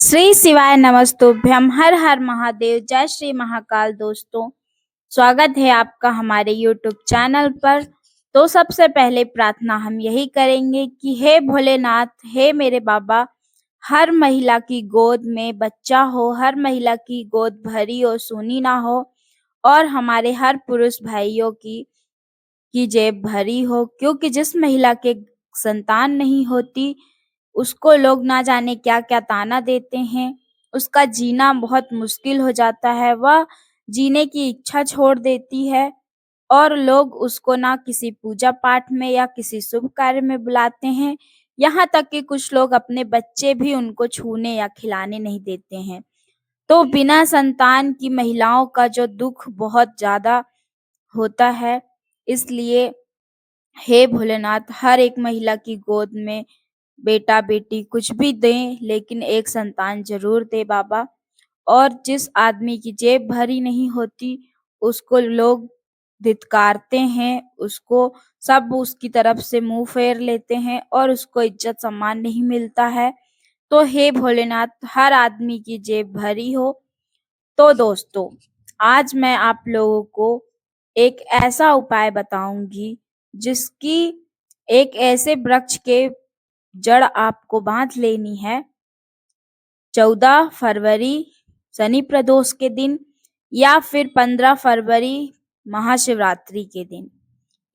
श्री शिवाय नमस्तुभ्यम। हर हर महादेव। जय श्री महाकाल। दोस्तों, स्वागत है आपका हमारे YouTube चैनल पर। तो सबसे पहले प्रार्थना हम यही करेंगे कि हे भोलेनाथ, हे मेरे बाबा, हर महिला की गोद में बच्चा हो, हर महिला की गोद भरी और सूनी ना हो, और हमारे हर पुरुष भाइयों की जेब भरी हो, क्योंकि जिस महिला के संतान नहीं होती उसको लोग ना जाने क्या क्या ताना देते हैं। उसका जीना बहुत मुश्किल हो जाता है, वह जीने की इच्छा छोड़ देती है, और लोग उसको ना किसी पूजा पाठ में या किसी शुभ कार्य में बुलाते हैं। यहाँ तक कि कुछ लोग अपने बच्चे भी उनको छूने या खिलाने नहीं देते हैं। तो बिना संतान की महिलाओं का जो दुख बहुत ज्यादा होता है, इसलिए हे भोलेनाथ, हर एक महिला की गोद में बेटा बेटी कुछ भी दें, लेकिन एक संतान जरूर दे बाबा। और जिस आदमी की जेब भरी नहीं होती उसको लोग धिक्कारते हैं, उसको सब उसकी तरफ से मुंह फेर लेते हैं और उसको इज्जत सम्मान नहीं मिलता है। तो हे भोलेनाथ, हर आदमी की जेब भरी हो। तो दोस्तों, आज मैं आप लोगों को एक ऐसा उपाय बताऊंगी जिसकी एक ऐसे वृक्ष के जड़ आपको बांध लेनी है 14 फरवरी शनि प्रदोष के दिन, या फिर 15 फरवरी महाशिवरात्रि के दिन।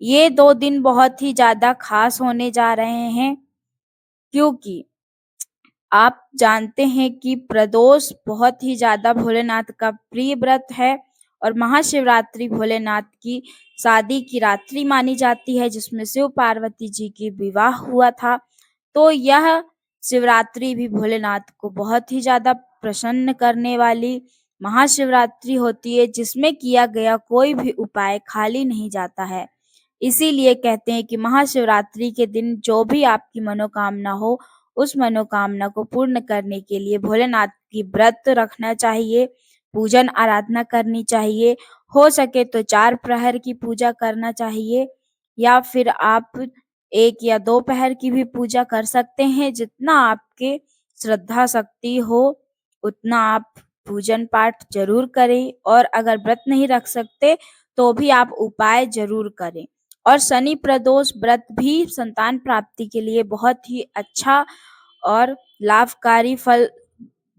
ये 2 दिन बहुत ही ज्यादा खास होने जा रहे हैं, क्योंकि आप जानते हैं कि प्रदोष बहुत ही ज्यादा भोलेनाथ का प्रिय व्रत है, और महाशिवरात्रि भोलेनाथ की शादी की रात्रि मानी जाती है, जिसमें शिव पार्वती जी की विवाह हुआ था। तो यह शिवरात्रि भी भोलेनाथ को बहुत ही ज्यादा प्रसन्न करने वाली महाशिवरात्रि होती है, जिसमें किया गया कोई भी उपाय खाली नहीं जाता है। इसीलिए कहते हैं कि महाशिवरात्रि के दिन जो भी आपकी मनोकामना हो, उस मनोकामना को पूर्ण करने के लिए भोलेनाथ की व्रत रखना चाहिए, पूजन आराधना करनी चाहिए। हो सके तो 4 प्रहर की पूजा करना चाहिए, या फिर आप 1 या 2 पहर की भी पूजा कर सकते हैं। जितना आपके श्रद्धा शक्ति हो उतना आप पूजन पाठ जरूर करें, और अगर व्रत नहीं रख सकते तो भी आप उपाय जरूर करें। और शनि प्रदोष व्रत भी संतान प्राप्ति के लिए बहुत ही अच्छा और लाभकारी फल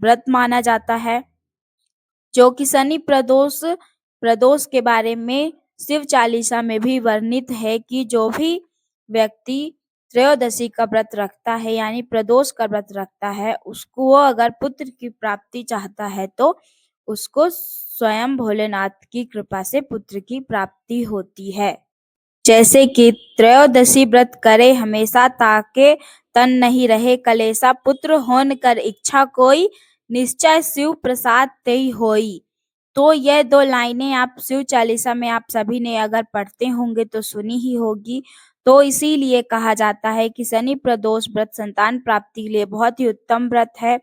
व्रत माना जाता है, जो कि शनि प्रदोष प्रदोष के बारे में शिव चालीसा में भी वर्णित है कि जो भी व्यक्ति त्रयोदशी का व्रत रखता है, यानी प्रदोष का व्रत रखता है, उसको वो अगर पुत्र की प्राप्ति चाहता है तो उसको स्वयं भोलेनाथ की कृपा से पुत्र की प्राप्ति होती है। जैसे कि त्रयोदशी व्रत करे हमेशा, ताके तन नहीं रहे कलेसा, पुत्र होन कर इच्छा कोई, निश्चय शिव प्रसाद तेहि होई। तो यह 2 लाइनें आप शिव चालीसा में आप सभी ने अगर पढ़ते होंगे तो सुनी ही होगी। तो इसीलिए कहा जाता है कि शनि प्रदोष व्रत संतान प्राप्ति के लिए बहुत ही उत्तम व्रत है,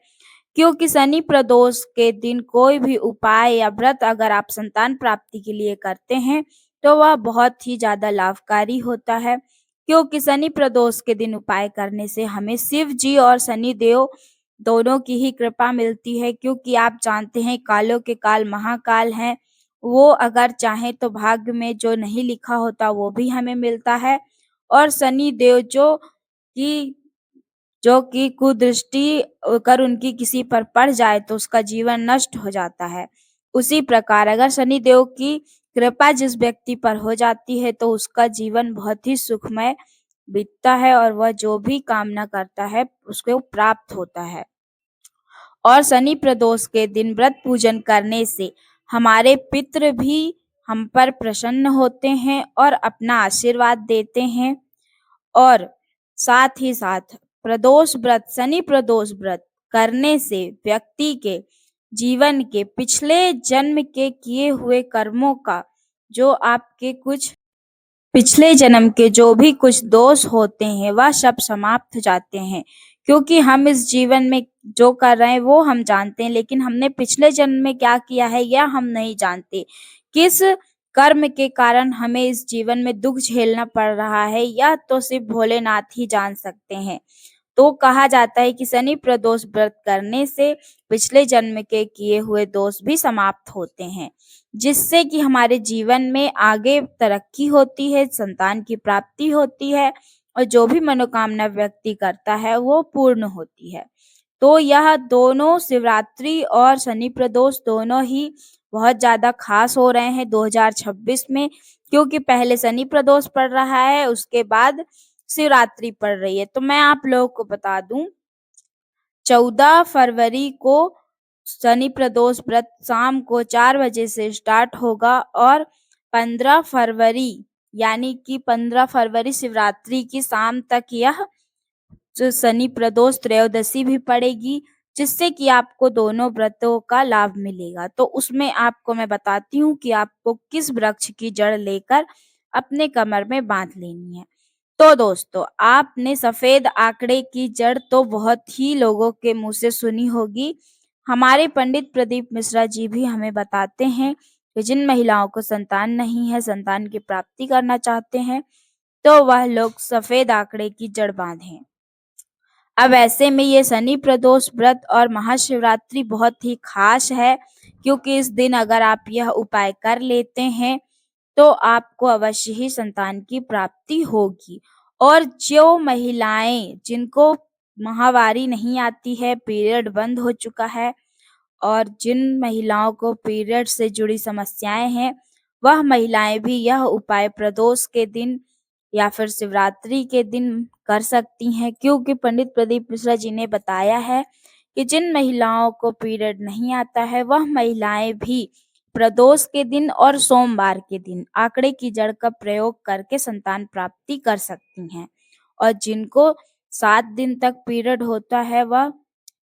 क्योंकि शनि प्रदोष के दिन कोई भी उपाय या व्रत अगर आप संतान प्राप्ति के लिए करते हैं तो वह बहुत ही ज्यादा लाभकारी होता है। क्योंकि शनि प्रदोष के दिन उपाय करने से हमें शिव जी और शनि देव दोनों की ही कृपा मिलती है, क्योंकि आप जानते हैं कालों के काल महाकाल हैं। वो अगर चाहे तो भाग्य में जो नहीं लिखा होता वो भी हमें मिलता है, और शनि देव जो कि कुदृष्टि अगर उनकी किसी पर पड़ जाए तो उसका जीवन नष्ट हो जाता है। उसी प्रकार अगर शनि देव की कृपा जिस व्यक्ति पर हो जाती है तो उसका जीवन बहुत ही सुखमय बीतता है, और वह जो भी कामना करता है उसको प्राप्त होता है। और शनि प्रदोष के दिन व्रत पूजन करने से हमारे पितृ भी हम पर प्रसन्न होते हैं और अपना आशीर्वाद देते हैं। और साथ ही साथ प्रदोष व्रत, शनि प्रदोष व्रत करने से व्यक्ति के जीवन के पिछले जन्म के किए हुए कर्मों का, जो आपके कुछ पिछले जन्म के जो भी कुछ दोष होते हैं वह सब समाप्त हो जाते हैं। क्योंकि हम इस जीवन में जो कर रहे हैं वो हम जानते हैं, लेकिन हमने पिछले जन्म में क्या किया है यह हम नहीं जानते। किस कर्म के कारण हमें इस जीवन में दुख झेलना पड़ रहा है, यह तो सिर्फ भोलेनाथ ही जान सकते हैं। तो कहा जाता है कि शनि प्रदोष व्रत करने से पिछले जन्म के किए हुए दोष भी समाप्त होते हैं, जिससे कि हमारे जीवन में आगे तरक्की होती है, संतान की प्राप्ति होती है और जो भी मनोकामना व्यक्ति करता है वो पूर्ण होती है। तो यह दोनों शिवरात्रि और शनि प्रदोष दोनों ही बहुत ज़्यादा ख़ास हो रहे हैं 2026 में, क्योंकि पहले शनि प्रदोष पड़ रहा है, उसके बाद शिवरात्रि पड़ रही है। तो मैं आप लोगों को बता दूँ, 14 फरवरी को शनि प्रदोष व्रत शाम को 4 बजे से स्टार्ट होगा और 15 फरवरी यानी कि 15 फरवरी शिवरात्रि की शाम तक यह जो शनि प्रदोष त्रयोदशी भी पड़ेगी, जिससे कि आपको दोनों व्रतों का लाभ मिलेगा। तो उसमें आपको मैं बताती हूँ कि आपको किस वृक्ष की जड़ लेकर अपने कमर में बाँध लेनी है। तो दोस्तों, आपने सफ़ेद आंकड़े की जड़ तो बहुत ही लोगों के मुँह से सुनी होगी। हमारे पंडित प्रदीप मिश्रा जी भी हमें बताते हैं कि जिन महिलाओं को संतान नहीं है, संतान की प्राप्ति करना चाहते हैं, तो वह लोग सफ़ेद आंकड़े की जड़ बाँधें। अब ऐसे में ये शनि प्रदोष व्रत और महाशिवरात्रि बहुत ही खास है, क्योंकि इस दिन अगर आप यह उपाय कर लेते हैं तो आपको अवश्य ही संतान की प्राप्ति होगी। और जो महिलाएं जिनको माहवारी नहीं आती है, पीरियड बंद हो चुका है और जिन महिलाओं को पीरियड से जुड़ी समस्याएं हैं, वह महिलाएं भी यह उपाय प्रदोष के दिन या फिर शिवरात्रि के दिन कर सकती हैं, क्योंकि पंडित प्रदीप मिश्रा जी ने बताया है कि जिन महिलाओं को पीरियड नहीं आता है, वह महिलाएं भी प्रदोष के दिन और सोमवार के दिन आंकड़े की जड़ का प्रयोग करके संतान प्राप्ति कर सकती हैं। और जिनको 7 दिन तक पीरियड होता है, वह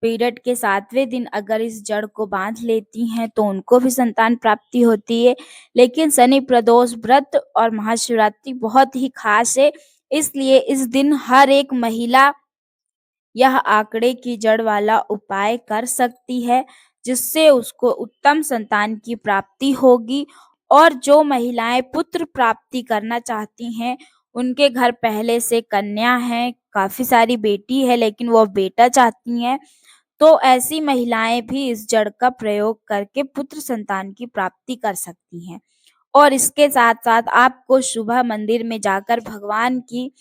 पीरियड के 7वें दिन अगर इस जड़ को बांध लेती हैं तो उनको भी संतान प्राप्ति होती है। लेकिन शनि प्रदोष व्रत और महाशिवरात्रि बहुत ही खास है, इसलिए इस दिन हर एक महिला यह आंकड़े की जड़ वाला उपाय कर सकती है, जिससे उसको उत्तम संतान की प्राप्ति होगी। और जो महिलाएं पुत्र प्राप्ति करना चाहती हैं, उनके घर पहले से कन्या है, काफ़ी सारी बेटी है लेकिन वो बेटा चाहती हैं, तो ऐसी महिलाएं भी इस जड़ का प्रयोग करके पुत्र संतान की प्राप्ति कर सकती हैं। और इसके साथ-साथ आपको सुबह मंदिर में जाकर भगवान की,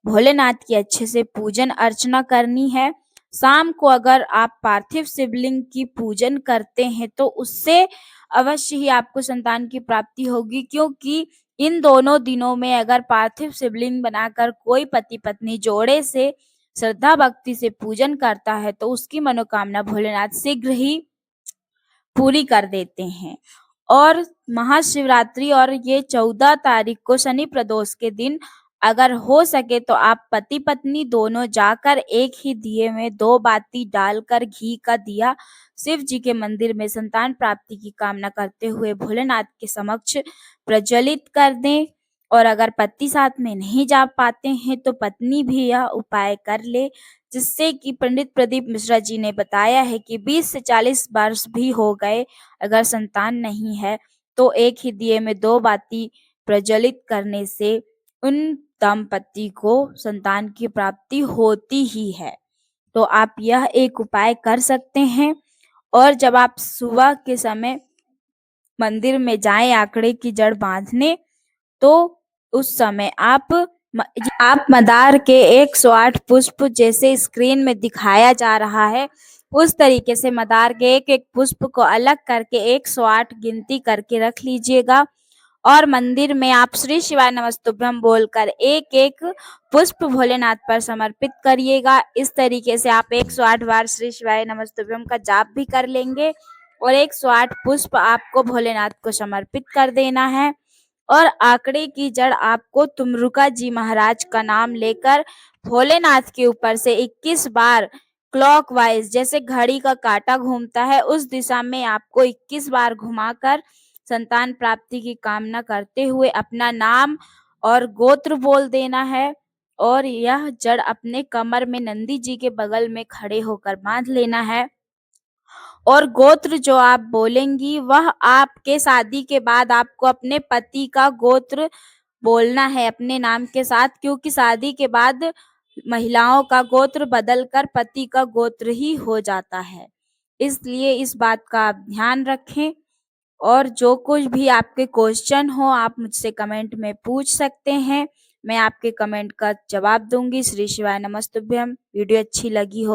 भोलेनाथ की अच्छे से पूजन अर्चना करनी है। शाम को अगर आप पार्थिव शिवलिंग की पूजन करते हैं तो उससे अवश्य ही आपको संतान की प्राप्ति होगी, क्योंकि इन दोनों दिनों में अगर पार्थिव शिवलिंग बनाकर कोई पति-पत्नी जोड़े से श्रद्धा भक्ति से पूजन करता है तो उसकी मनोकामना भोलेनाथ शीघ्र ही पूरी कर देते हैं। और महाशिवरात्रि और ये 14 तारीख को शनि प्रदोष के दिन अगर हो सके तो आप पति पत्नी दोनों जाकर एक ही दिए में 2 बाती डालकर घी का दिया शिव जी के मंदिर में संतान प्राप्ति की कामना करते हुए भोलेनाथ के समक्ष प्रज्वलित कर दें। और अगर पति साथ में नहीं जा पाते हैं तो पत्नी भी यह उपाय कर ले, जिससे कि पंडित प्रदीप मिश्रा जी ने बताया है कि 20 से 40 वर्ष भी हो गए, अगर संतान नहीं है तो एक ही दिए में 2 बाती प्रज्वलित करने से उन दंपति को संतान की प्राप्ति होती ही है। तो आप यह एक उपाय कर सकते हैं। और जब आप सुबह के समय मंदिर में जाएं आंकड़े की जड़ बांधने, तो उस समय आप मदार के 108 पुष्प जैसे स्क्रीन में दिखाया जा रहा है, उस तरीके से मदार के एक-एक पुष्प को अलग करके 108 गिनती करके रख लीजिएगा। और मंदिर में आप श्री शिवाय नमस्तुभ्यम बोलकर एक-एक पुष्प भोलेनाथ पर समर्पित करिएगा। इस तरीके से आप 108 बार श्री शिवाय नमस्तुभ्यम का जाप भी कर लेंगे और 108 पुष्प आपको भोलेनाथ को समर्पित कर देना है। और आंकड़े की जड़ आपको तुमरुका जी महाराज का नाम लेकर भोलेनाथ के ऊपर से 21 बार क्लॉकवाइज, जैसे घड़ी का काटा घूमता है उस दिशा में आपको 21 बार घुमाकर संतान प्राप्ति की कामना करते हुए अपना नाम और गोत्र बोल देना है। और यह जड़ अपने कमर में नंदी जी के बगल में खड़े होकर बांध लेना है। और गोत्र जो आप बोलेंगी वह आपके शादी के बाद आपको अपने पति का गोत्र बोलना है अपने नाम के साथ, क्योंकि शादी के बाद महिलाओं का गोत्र बदलकर पति का गोत्र ही हो जाता है। इसलिए इस बात का आप ध्यान रखें और जो कुछ भी आपके क्वेश्चन हो आप मुझसे कमेंट में पूछ सकते हैं। मैं आपके कमेंट का जवाब दूँगी। श्री शिवाय नमस्तुभ्यम। वीडियो अच्छी लगी हो